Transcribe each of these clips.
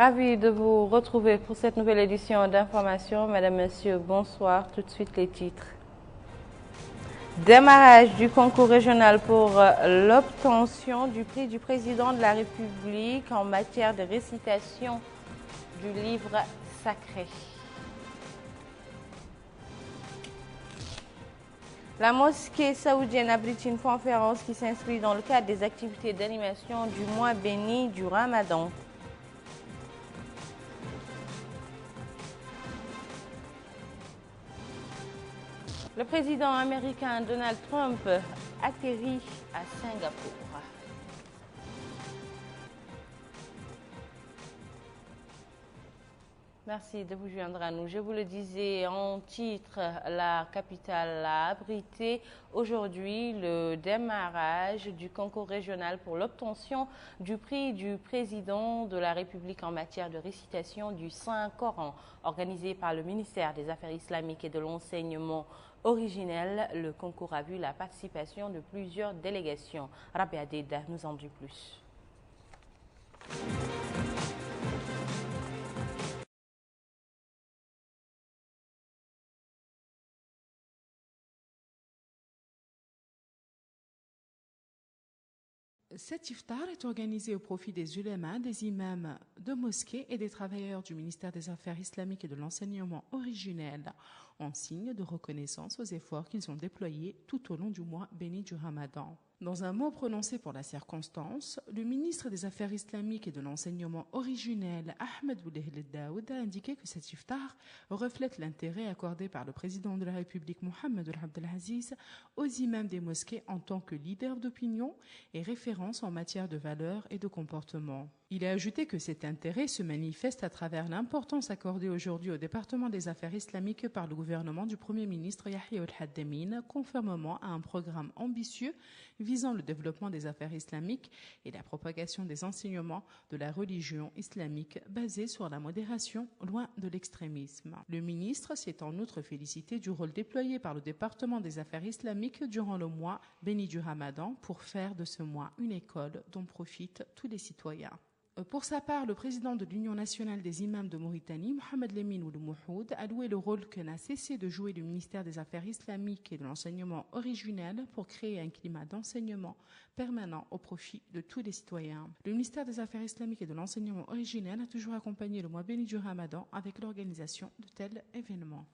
Ravi de vous retrouver pour cette nouvelle édition d'information. Mesdames, Messieurs, bonsoir. Tout de suite les titres. Démarrage du concours régional pour l'obtention du prix du président de la République en matière de récitation du livre sacré. La mosquée saoudienne abrite une conférence qui s'inscrit dans le cadre des activités d'animation du mois béni du Ramadan. Le président américain Donald Trump atterrit à Singapour. Merci de vous joindre à nous. Je vous le disais en titre, la capitale a abrité aujourd'hui le démarrage du concours régional pour l'obtention du prix du président de la République en matière de récitation du Saint-Coran. Organisé par le ministère des Affaires islamiques et de l'enseignement originel, le concours a vu la participation de plusieurs délégations. Rabia Deda nous en dit plus. Cet iftar est organisé au profit des ulémas, des imams de mosquées et des travailleurs du ministère des Affaires islamiques et de l'enseignement originel, en signe de reconnaissance aux efforts qu'ils ont déployés tout au long du mois béni du Ramadan. Dans un mot prononcé pour la circonstance, le ministre des Affaires islamiques et de l'enseignement originel, Ahmed Boulahel Daoud, a indiqué que cet iftar reflète l'intérêt accordé par le président de la République, Mohamed Abdelaziz, aux imams des mosquées en tant que leader d'opinion et référence en matière de valeurs et de comportement. Il a ajouté que cet intérêt se manifeste à travers l'importance accordée aujourd'hui au département des affaires islamiques par le gouvernement du Premier ministre Yahya al-Haddamine, conformément à un programme ambitieux visant le développement des affaires islamiques et la propagation des enseignements de la religion islamique basée sur la modération, loin de l'extrémisme. Le ministre s'est en outre félicité du rôle déployé par le département des affaires islamiques durant le mois béni du Ramadan pour faire de ce mois une école dont profitent tous les citoyens. Pour sa part, le président de l'Union nationale des imams de Mauritanie, Mohamed Lemine Ould Mouhoud, a loué le rôle que n'a cessé de jouer le ministère des Affaires islamiques et de l'enseignement originel pour créer un climat d'enseignement permanent au profit de tous les citoyens. Le ministère des Affaires islamiques et de l'enseignement originel a toujours accompagné le mois béni du Ramadan avec l'organisation de tels événements.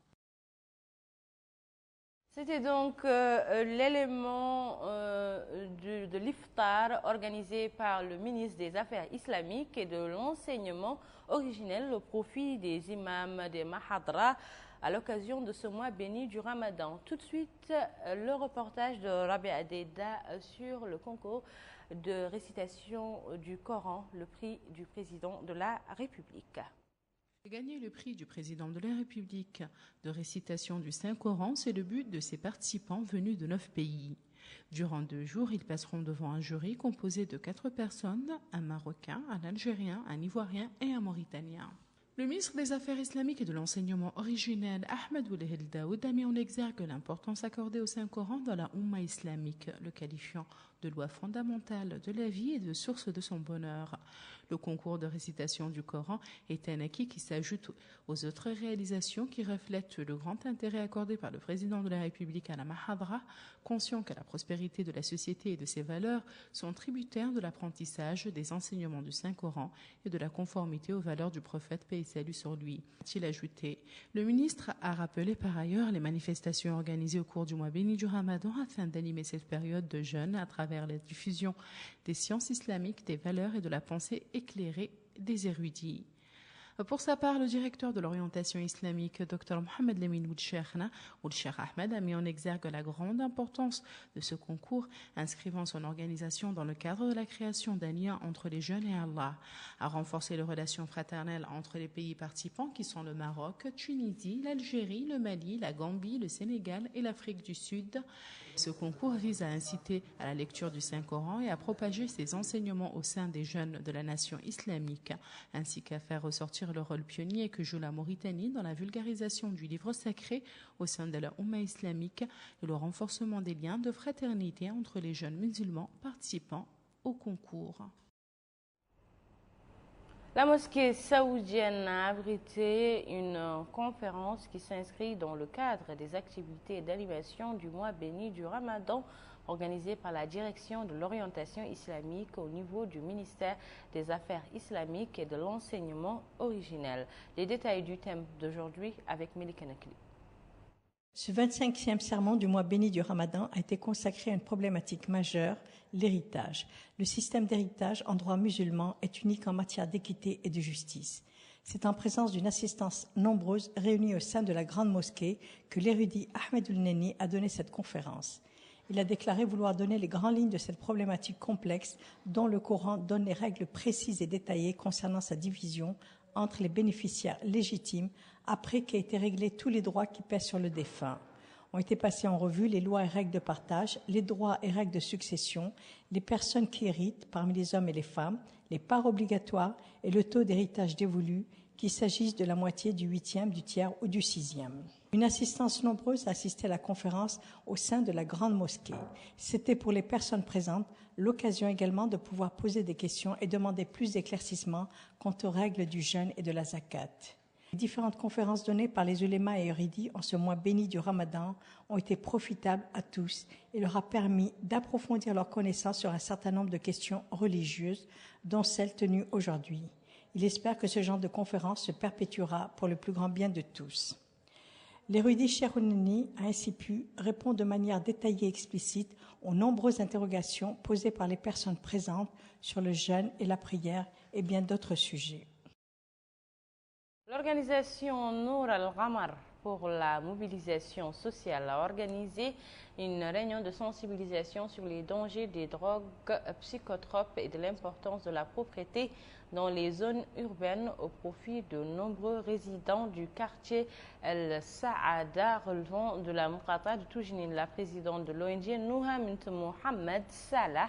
C'était donc l'élément de l'iftar organisé par le ministre des Affaires islamiques et de l'enseignement originel au profit des imams des Mahadra à l'occasion de ce mois béni du Ramadan. Tout de suite, le reportage de Rabia Deda sur le concours de récitation du Coran, le prix du président de la République. Gagner le prix du président de la République de récitation du Saint-Coran, c'est le but de ces participants venus de 9 pays. Durant 2 jours, ils passeront devant un jury composé de 4 personnes, un Marocain, un Algérien, un Ivoirien et un Mauritanien. Le ministre des Affaires islamiques et de l'enseignement originel, Ahmed Boulahel Daoud, a mis en exergue l'importance accordée au Saint-Coran dans la Oumma islamique, le qualifiant de loi fondamentale de la vie et de source de son bonheur. Le concours de récitation du Coran est un acquis qui s'ajoute aux autres réalisations qui reflètent le grand intérêt accordé par le président de la République à la Mahadra, conscient que la prospérité de la société et de ses valeurs sont tributaires de l'apprentissage des enseignements du Saint-Coran et de la conformité aux valeurs du prophète, paix et salut sur lui. A-t-il ajouté. Le ministre a rappelé par ailleurs les manifestations organisées au cours du mois béni du Ramadan afin d'animer cette période de jeûne à travers la diffusion des sciences islamiques, des valeurs et de la pensée éclairée des érudits. Pour sa part, le directeur de l'orientation islamique, Dr Mohamed Lemine Ould Cheikh Ahmed, a mis en exergue la grande importance de ce concours, inscrivant son organisation dans le cadre de la création d'un lien entre les jeunes et Allah, a renforcé les relations fraternelles entre les pays participants qui sont le Maroc, Tunisie, l'Algérie, le Mali, la Gambie, le Sénégal et l'Afrique du Sud. Ce concours vise à inciter à la lecture du Saint-Coran et à propager ses enseignements au sein des jeunes de la nation islamique, ainsi qu'à faire ressortir le rôle pionnier que joue la Mauritanie dans la vulgarisation du livre sacré au sein de la Oumma islamique et le renforcement des liens de fraternité entre les jeunes musulmans participant au concours. La mosquée saoudienne a abrité une conférence qui s'inscrit dans le cadre des activités d'animation du mois béni du Ramadan organisée par la direction de l'orientation islamique au niveau du ministère des Affaires islamiques et de l'enseignement originel. Les détails du thème d'aujourd'hui avec Melika Nakli. Ce 25e sermon du mois béni du Ramadan a été consacré à une problématique majeure, l'héritage. Le système d'héritage en droit musulman est unique en matière d'équité et de justice. C'est en présence d'une assistance nombreuse réunie au sein de la grande mosquée que l'érudit Ahmed Oulneni a donné cette conférence. Il a déclaré vouloir donner les grandes lignes de cette problématique complexe dont le Coran donne les règles précises et détaillées concernant sa division entre les bénéficiaires légitimes après qu'aient été réglés tous les droits qui pèsent sur le défunt. Ont été passés en revue les lois et règles de partage, les droits et règles de succession, les personnes qui héritent parmi les hommes et les femmes, les parts obligatoires et le taux d'héritage dévolu, qu'il s'agisse de la moitié, du 8e, du tiers ou du 6e. Une assistance nombreuse a assisté à la conférence au sein de la grande mosquée. C'était pour les personnes présentes l'occasion également de pouvoir poser des questions et demander plus d'éclaircissements quant aux règles du jeûne et de la zakat. Les différentes conférences données par les ulémas et érudits en ce mois béni du Ramadan ont été profitables à tous et leur a permis d'approfondir leurs connaissances sur un certain nombre de questions religieuses, dont celle tenue aujourd'hui. Il espère que ce genre de conférence se perpétuera pour le plus grand bien de tous. L'érudit Cheikh Oulneni a ainsi pu répondre de manière détaillée et explicite aux nombreuses interrogations posées par les personnes présentes sur le jeûne et la prière et bien d'autres sujets. L'organisation Nour al-Ghamar pour la mobilisation sociale a organisé une réunion de sensibilisation sur les dangers des drogues psychotropes et de l'importance de la propreté dans les zones urbaines au profit de nombreux résidents du quartier El Saada relevant de la Muqata de Toujinin. La présidente de l'ONG, Nouha Mint Mohamed Salah,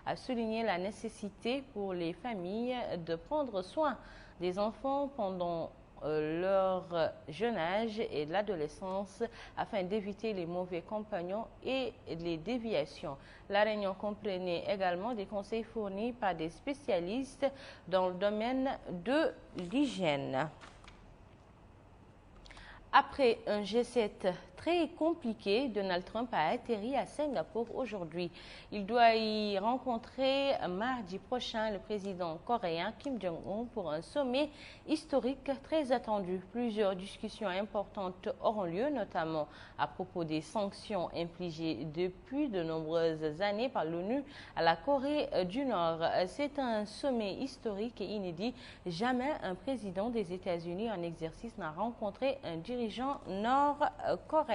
a souligné la nécessité pour les familles de prendre soin des enfants pendant leur jeune âge et de l'adolescence afin d'éviter les mauvais compagnons et les déviations. La réunion comprenait également des conseils fournis par des spécialistes dans le domaine de l'hygiène. Après un G7 très compliqué, Donald Trump a atterri à Singapour aujourd'hui. Il doit y rencontrer mardi prochain le président coréen Kim Jong-un pour un sommet historique très attendu. Plusieurs discussions importantes auront lieu, notamment à propos des sanctions infligées depuis de nombreuses années par l'ONU à la Corée du Nord. C'est un sommet historique et inédit. Jamais un président des États-Unis en exercice n'a rencontré un dirigeant nord-coréen.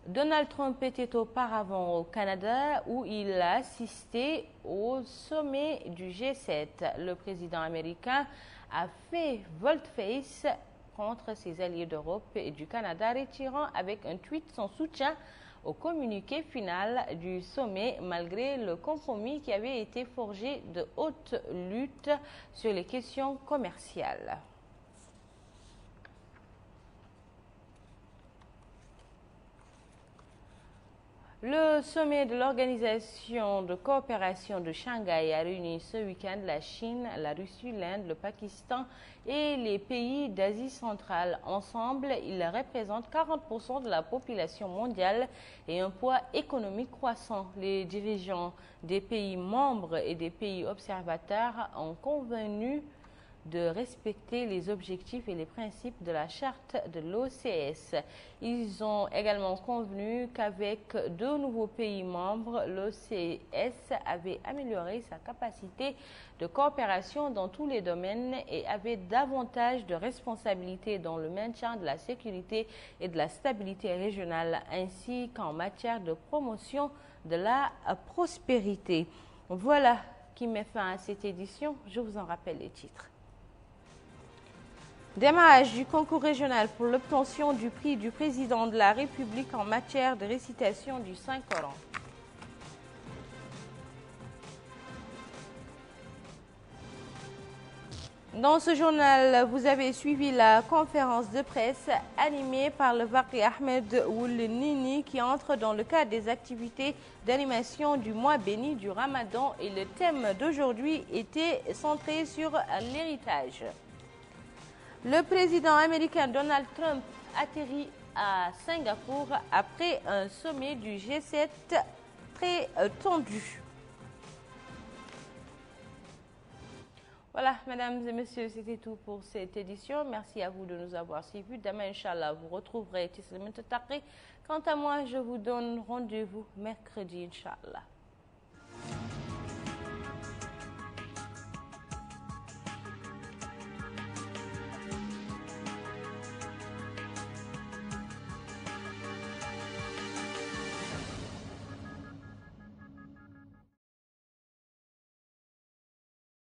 Donald Trump était auparavant au Canada où il a assisté au sommet du G7. Le président américain a fait volte-face contre ses alliés d'Europe et du Canada, retirant avec un tweet son soutien au communiqué final du sommet malgré le compromis qui avait été forgé de haute lutte sur les questions commerciales. Le sommet de l'Organisation de coopération de Shanghai a réuni ce week-end la Chine, la Russie, l'Inde, le Pakistan et les pays d'Asie centrale. Ensemble, ils représentent 40% de la population mondiale et un poids économique croissant. Les dirigeants des pays membres et des pays observateurs ont convenu de respecter les objectifs et les principes de la charte de l'OCS. Ils ont également convenu qu'avec deux nouveaux pays membres, l'OCS avait amélioré sa capacité de coopération dans tous les domaines et avait davantage de responsabilités dans le maintien de la sécurité et de la stabilité régionale, ainsi qu'en matière de promotion de la prospérité. Voilà qui met fin à cette édition. Je vous en rappelle les titres. Démarrage du concours régional pour l'obtention du prix du président de la République en matière de récitation du Saint-Coran. Dans ce journal, vous avez suivi la conférence de presse animée par le Baqi Ahmed Ould Nini qui entre dans le cadre des activités d'animation du mois béni du Ramadan et le thème d'aujourd'hui était centré sur l'héritage. Le président américain Donald Trump atterrit à Singapour après un sommet du G7 très tendu. Voilà, mesdames et messieurs, c'était tout pour cette édition. Merci à vous de nous avoir suivis. Demain, Inch'Allah, vous retrouverez Tislim Taqi. Quant à moi, je vous donne rendez-vous mercredi, Inch'Allah.